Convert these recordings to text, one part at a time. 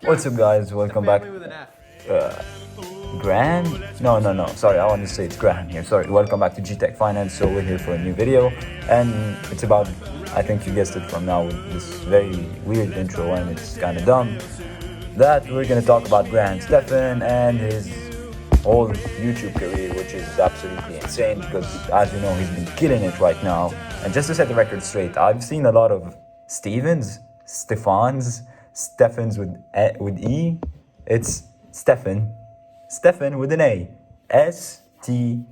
What's up, guys? Welcome back. With an F. Graham? No. Sorry, I want to say it's Graham here. Sorry. Welcome back to G-Tech Finance. So we're here for a new video, and it's about, I think you guessed it from now with this very weird intro, and it's kind of dumb, that we're gonna talk about Graham Stephan and his whole YouTube career, which is absolutely insane because, as you know, he's been killing it right now. And just to set the record straight, I've seen a lot of Stephans with E. It's Stephan with an A. Stephan.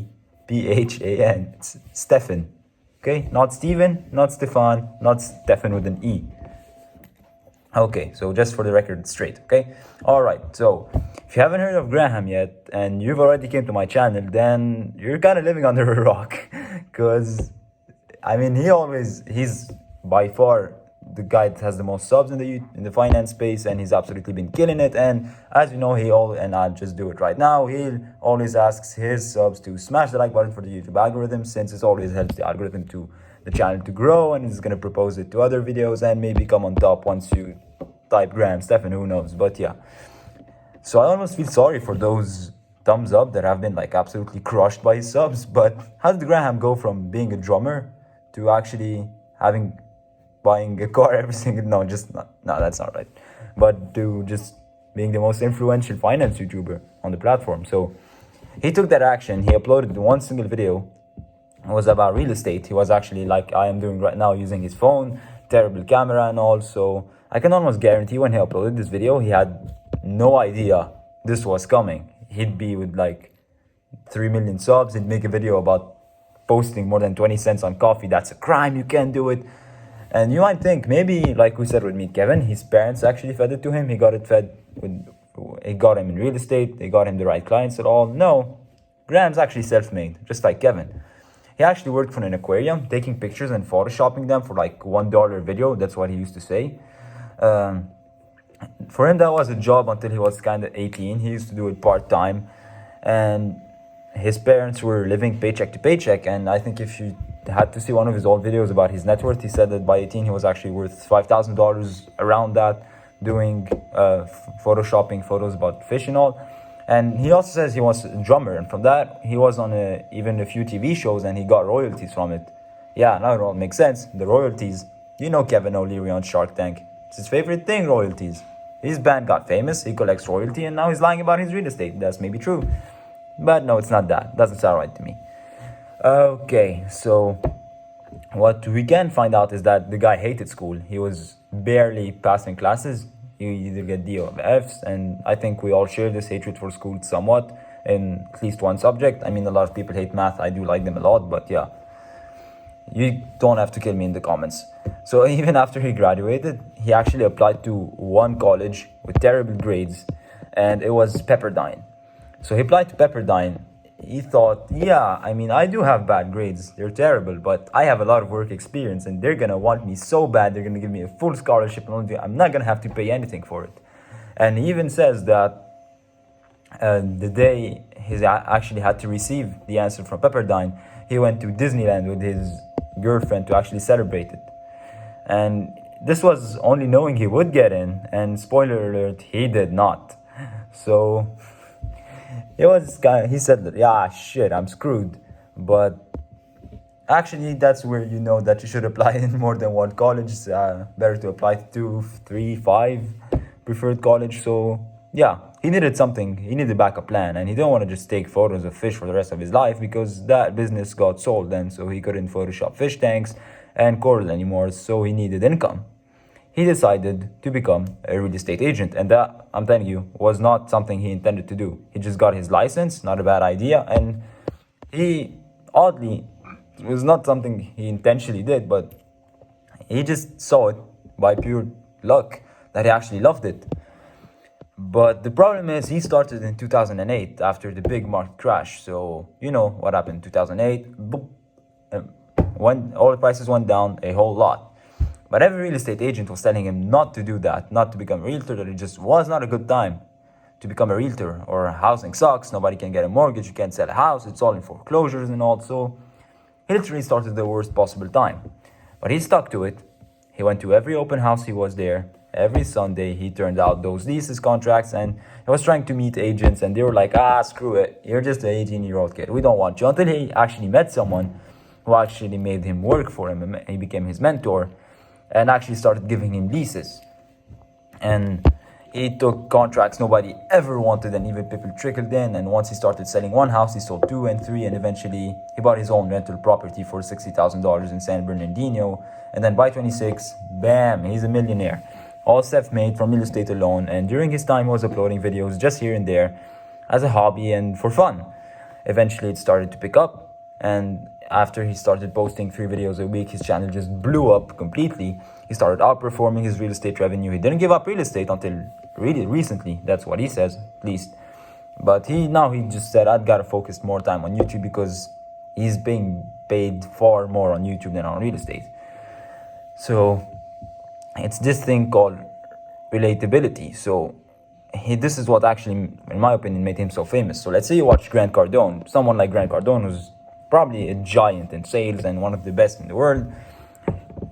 It's Stephan. Okay, not Steven, not Stefan, not Stephan with an E. Okay, so just for the record straight, okay? Alright, so if you haven't heard of Graham yet and you've already came to my channel, then you're kind of living under a rock. Because, I mean, he's by far the guy that has the most subs in the finance space, and he's absolutely been killing it. And as you know, and I'll just do it right now, he always asks his subs to smash the like button for the YouTube algorithm, since it always helps the algorithm to the channel to grow, and he's going to propose it to other videos and maybe come on top once you type Graham Stephan, who knows. But yeah, so I almost feel sorry for those thumbs up that have been like absolutely crushed by his subs. But how did Graham go from being a drummer to actually buying a car every single, no, that's not right, but to just being the most influential finance YouTuber on the platform? So he took that action. He uploaded one single video. It was about real estate. He was actually, like I am doing right now, using his phone, terrible camera and all. So I can almost guarantee when he uploaded this video, he had no idea this was coming. He'd be with like 3 million subs. He'd make a video about posting more than 20 cents on coffee. That's a crime. You can't do it. And you might think, maybe, like we said with Meet Kevin, his parents actually fed it to him. He got it fed it got him in real estate. They got him the right clients at all. No, Graham's actually self-made, just like Kevin. He actually worked for an aquarium, taking pictures and photoshopping them for like $1 video. That's what he used to say. For him, that was a job until he was kind of 18. He used to do it part-time. And his parents were living paycheck to paycheck. And I think if you had to see one of his old videos about his net worth, he said that by 18 he was actually worth $5,000, around that, doing photoshopping photos about fish and all. And he also says he was a drummer, and from that he was on even a few TV shows, and he got royalties from it. Yeah, now it all makes sense. The royalties, you know, Kevin O'Leary on Shark Tank, it's his favorite thing, royalties. His band got famous, he collects royalty, and now he's lying about his real estate. That's maybe true, but no, it's not that. Doesn't sound right to me. Okay, so what we can find out is that the guy hated school. He was barely passing classes. You either get D or Fs, and I think we all share this hatred for school somewhat, in at least one subject. I mean, a lot of people hate math. I do like them a lot, but yeah, you don't have to kill me in the comments. So even after he graduated, he actually applied to one college with terrible grades, and it was Pepperdine. So he applied to Pepperdine. He thought, yeah, I mean, I do have bad grades. They're terrible, but I have a lot of work experience, and they're going to want me so bad. They're going to give me a full scholarship, and I'm not going to have to pay anything for it. And he even says that the day he actually had to receive the answer from Pepperdine, he went to Disneyland with his girlfriend to actually celebrate it. And this was only knowing he would get in, and spoiler alert, he did not. So he said that, yeah, shit, I'm screwed. But actually, that's where you know that you should apply in more than one college. Better to apply to 2, 3, 5 preferred college. So yeah, he needed something. He needed a backup plan, and he didn't want to just take photos of fish for the rest of his life, because that business got sold then, so he couldn't Photoshop fish tanks and coral anymore. So he needed income. He decided to become a real estate agent, and that, I'm telling you, was not something he intended to do. He just got his license, not a bad idea, and it was not something he intentionally did, but he just saw it by pure luck that he actually loved it. But the problem is, he started in 2008 after the big market crash. So you know what happened in 2008, when oil prices went down a whole lot. But every real estate agent was telling him not to do that, not to become a realtor, that it just was not a good time to become a realtor, or housing sucks, nobody can get a mortgage, you can't sell a house, it's all in foreclosures and all. So he literally started the worst possible time. But he stuck to it. He went to every open house he was there. every Sunday he turned out those leases contracts, and he was trying to meet agents, and they were like, screw it, you're just an 18-year-old kid, we don't want you, until he actually met someone who actually made him work for him, and he became his mentor and actually started giving him leases. And he took contracts nobody ever wanted, and even people trickled in. And once he started selling one house, he sold 2 and 3, and eventually he bought his own rental property for $60,000 in San Bernardino. And then by 26, bam, he's a millionaire. All self-made from real estate alone. And during his time, he was uploading videos just here and there as a hobby and for fun. Eventually, it started to pick up. And after he started posting 3 videos a week, his channel just blew up completely. He started outperforming his real estate revenue. He didn't give up real estate until really recently. That's what he says, at least. But he just said, I've got to focus more time on YouTube because he's being paid far more on YouTube than on real estate. So it's this thing called relatability. So this is what actually, in my opinion, made him so famous. So let's say you watch Grant Cardone, someone like Grant Cardone, who's probably a giant in sales and one of the best in the world.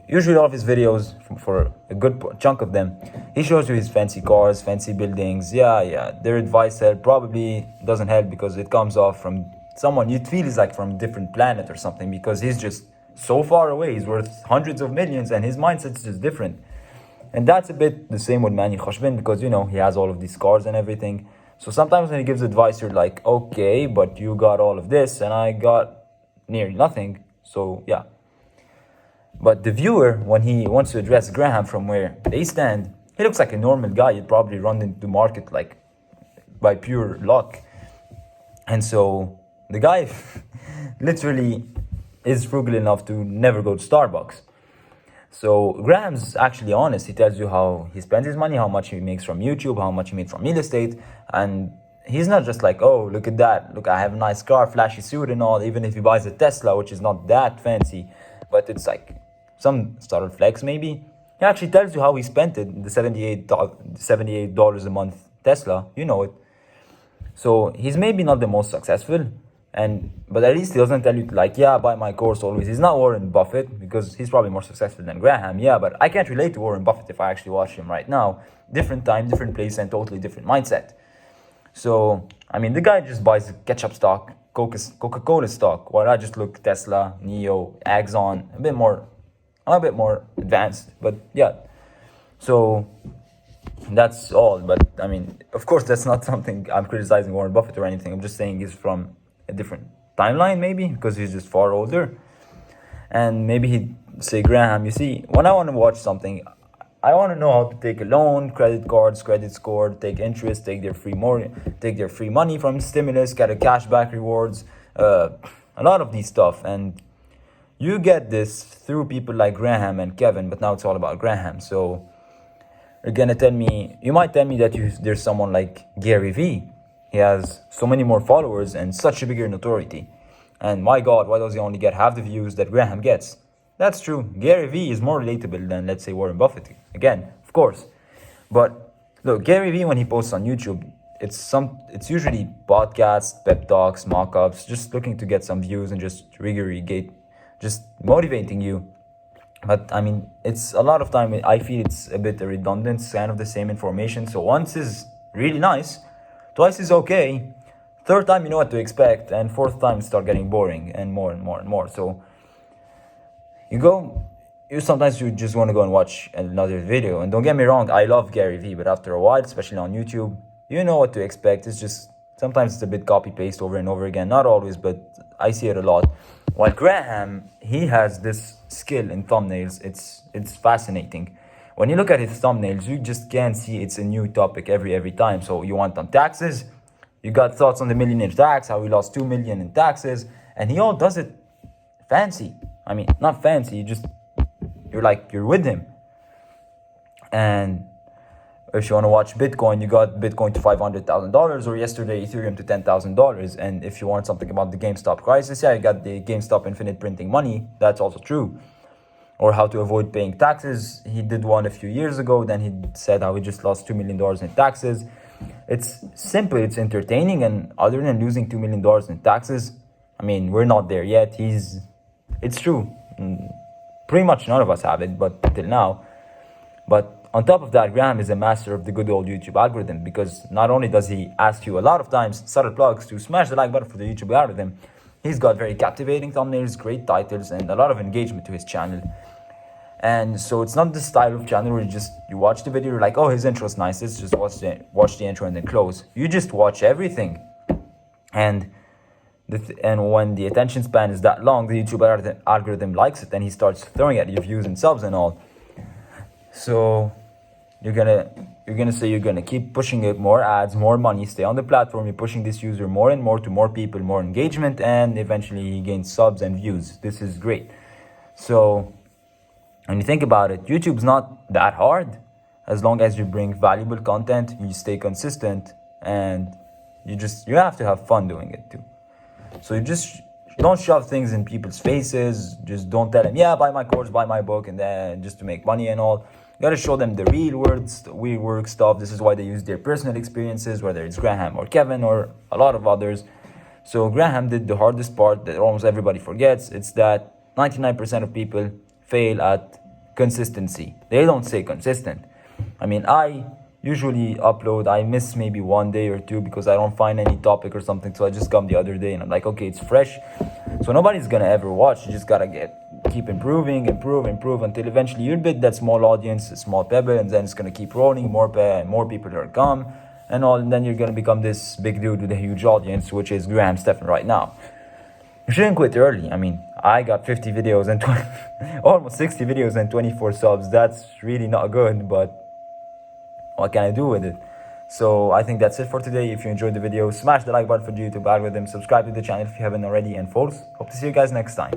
Usually all of his videos, for a good chunk of them, he shows you his fancy cars, fancy buildings. Yeah, their advice probably doesn't help because it comes off from someone you'd feel is like from a different planet or something, because he's just so far away. He's worth hundreds of millions and his mindset's just different. And that's a bit the same with Manny Khoshbin, because, he has all of these cars and everything. So sometimes when he gives advice, you're like, okay, but you got all of this and I got nearly nothing. So, yeah. But the viewer, when he wants to address Graham from where they stand, he looks like a normal guy. He'd probably run into the market like by pure luck. And so the guy literally is frugal enough to never go to Starbucks. So Graham's actually honest. He tells you how he spends his money, how much he makes from YouTube, how much he made from real estate. And he's not just like, oh, look at that. Look, I have a nice car, flashy suit and all. Even if he buys a Tesla, which is not that fancy, but it's like some sort of flex maybe. He actually tells you how he spent it, the $78 a month Tesla, you know it. So he's maybe not the most successful, but at least he doesn't tell you like, yeah, buy my course always. He's not Warren Buffett, because he's probably more successful than Graham. Yeah, but I can't relate to Warren Buffett if I actually watch him right now. Different time, different place, and totally different mindset. So, the guy just buys ketchup stock, Coca-Cola stock, while I just look Tesla, NIO, Axon, I'm a bit more advanced, but yeah. So that's all. But of course, that's not something I'm criticizing Warren Buffett or anything. I'm just saying he's from a different timeline, maybe, because he's just far older. And maybe he'd say, Graham, you see, when I want to watch something, I want to know how to take a loan, credit cards, credit score, take interest, take their free money from stimulus, get a cashback rewards, a lot of these stuff. And you get this through people like Graham and Kevin, but now it's all about Graham. So you might tell me that there's someone like Gary Vee. He has so many more followers and such a bigger notoriety. And my God, why does he only get half the views that Graham gets? That's true. Gary Vee is more relatable than, let's say, Warren Buffett. Again, of course. But look, Gary Vee, when he posts on YouTube, it's usually podcasts, pep talks, mock-ups, just looking to get some views and just just motivating you. But it's a lot of time, I feel it's a bit redundant, it's kind of the same information. So once is really nice, twice is okay, third time you know what to expect, and fourth time it start getting boring and more and more and more. So sometimes you just want to go and watch another video. And don't get me wrong, I love Gary Vee, but after a while, especially on YouTube, you know what to expect. It's just, sometimes it's a bit copy-paste over and over again. Not always, but I see it a lot. While Graham, he has this skill in thumbnails. It's fascinating. When you look at his thumbnails, you just can't see it's a new topic every time. So you want on taxes, you got thoughts on the millionaire tax, how he lost $2 million in taxes, and he all does it fancy. Not fancy, you're with him. And if you want to watch Bitcoin, you got Bitcoin to $500,000, or yesterday Ethereum to $10,000. And if you want something about the GameStop crisis, you got the GameStop infinite printing money. That's also true. Or how to avoid paying taxes. He did one a few years ago. Then he said how he just lost $2 million in taxes. It's simple. It's entertaining. And other than losing $2 million in taxes, we're not there yet. It's true. Pretty much none of us have it, but till now. But on top of that, Graham is a master of the good old YouTube algorithm, because not only does he ask you a lot of times, subtle plugs, to smash the like button for the YouTube algorithm, he's got very captivating thumbnails, great titles, and a lot of engagement to his channel. And so it's not the style of channel where you watch the video, you're like, oh, his intro is nice, let's just watch the intro and then close. You just watch everything. And when the attention span is that long, the YouTube algorithm likes it, and he starts throwing at you views and subs and all. So you're gonna say you're gonna keep pushing it, more ads, more money, stay on the platform, you're pushing this user more and more to more people, more engagement, and eventually he gains subs and views. This is great. So when you think about it, YouTube's not that hard, as long as you bring valuable content, you stay consistent, and you have to have fun doing it too. So you just don't shove things in people's faces. Just don't tell them, yeah, buy my course, buy my book, and then just to make money and all. You gotta show them the real work stuff. This is why they use their personal experiences, whether it's Graham or Kevin or a lot of others. So Graham did the hardest part that almost everybody forgets. It's that 99% of people fail at consistency. They don't stay consistent. I mean, I usually upload, I miss maybe one day or two because I don't find any topic or something, so I just come the other day and I'm like, okay, it's fresh, so nobody's gonna ever watch. You just gotta keep improving until eventually you'll build that small audience, a small pebble, and then it's gonna keep rolling, more people are come and all, and then you're gonna become this big dude with a huge audience, which is Graham Stephan right now. You shouldn't quit early. I mean, I got 50 videos and almost 60 videos and 24 subs. That's really not good, but what can I do with it? So I think that's it for today. If you enjoyed the video, smash the like button for the YouTube algorithm, subscribe to the channel if you haven't already, and folks, hope to see you guys next time.